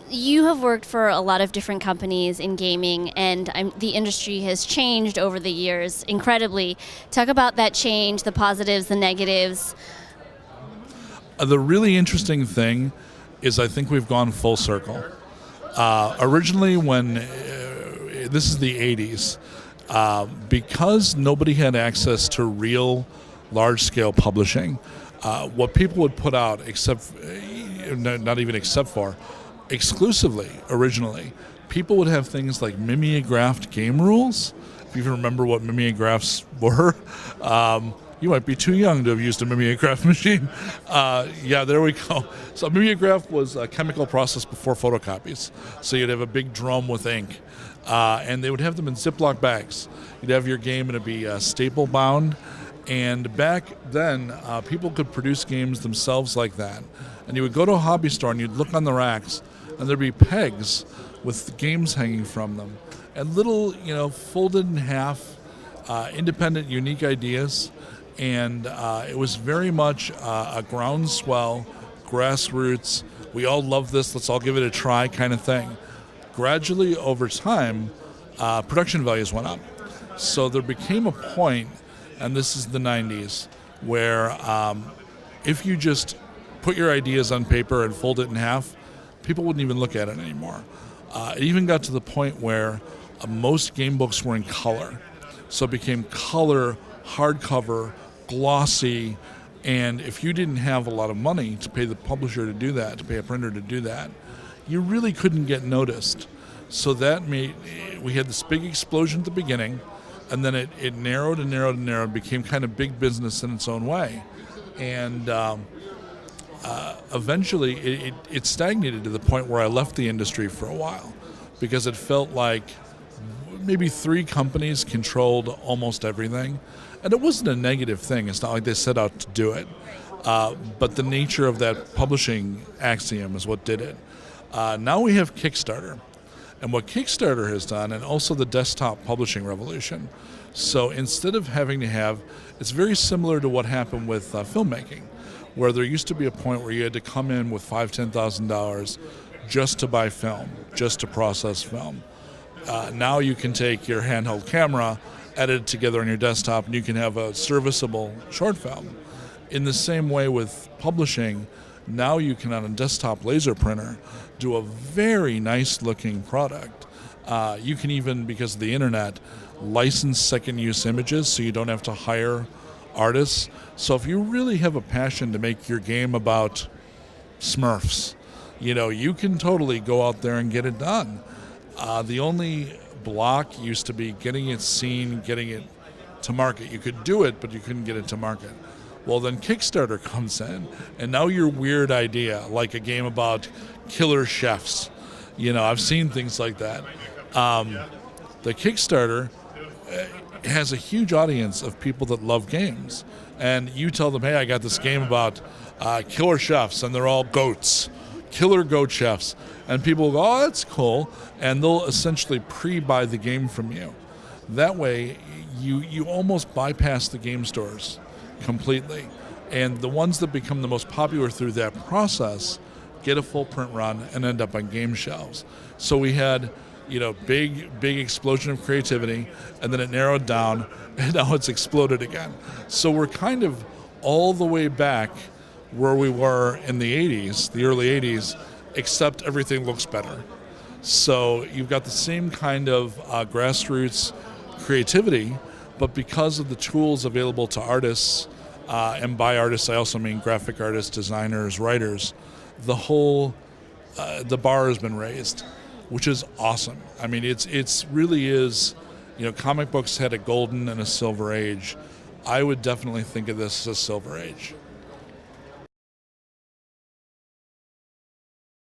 You have worked for a lot of different companies in gaming, and the industry has changed over the years incredibly. Talk about that change, the positives, the negatives. The really interesting thing is I think we've gone full circle. Originally, when this is the 80s, because nobody had access to real large-scale publishing, what people would put out, exclusively, originally, people would have things like mimeographed game rules. If you even remember what mimeographs were, you might be too young to have used a mimeograph machine. Yeah, there we go. So a mimeograph was a chemical process before photocopies. So you'd have a big drum with ink, and they would have them in Ziploc bags. You'd have your game and it'd be staple bound. And back then, people could produce games themselves like that. And you would go to a hobby store and you'd look on the racks, and there'd be pegs with games hanging from them, and little, folded in half, independent, unique ideas. And it was very much a groundswell, grassroots, we all love this, let's all give it a try kind of thing. Gradually, over time, production values went up. So there became a point, and this is the 90s, where if you just put your ideas on paper and fold it in half, people wouldn't even look at it anymore. It even got to the point where most game books were in color. So it became color, hardcover, glossy, and if you didn't have a lot of money to pay the publisher to do that, to pay a printer to do that, you really couldn't get noticed. So that we had this big explosion at the beginning, and then it narrowed and narrowed and narrowed, became kind of big business in its own way. And eventually it stagnated to the point where I left the industry for a while, because it felt like maybe 3 companies controlled almost everything. And it wasn't a negative thing. It's not like they set out to do it. But the nature of that publishing axiom is what did it. Now we have Kickstarter. And what Kickstarter has done, and also the desktop publishing revolution. So instead of having to have, it's very similar to what happened with filmmaking, where there used to be a point where you had to come in with $5,000, $10,000 just to buy film, just to process film. Now you can take your handheld camera, edit it together on your desktop, and you can have a serviceable short film. In the same way with publishing, now you can, on a desktop laser printer, do a very nice looking product. You can even, because of the internet, license second use images so you don't have to hire artists. So if you really have a passion to make your game about Smurfs, you can totally go out there and get it done. The only block used to be getting it seen, getting it to market. You could do it, but you couldn't get it to market. Well, then Kickstarter comes in, and now your weird idea, like a game about killer chefs, I've seen things like that. The Kickstarter has a huge audience of people that love games, and you tell them, hey, I got this game about killer chefs, and they're all goats, killer goat chefs, and people will go, oh, that's cool, and they'll essentially pre-buy the game from you. That way, you almost bypass the game stores completely, and the ones that become the most popular through that process get a full print run and end up on game shelves. So we had big explosion of creativity, and then it narrowed down, and now it's exploded again. So we're kind of all the way back where we were in the 80s, the early 80s, except everything looks better. So you've got the same kind of grassroots creativity, but because of the tools available to artists, and by artists I also mean graphic artists, designers, writers, the bar has been raised, which is awesome. I mean, it's really is, comic books had a golden and a silver age. I would definitely think of this as a silver age.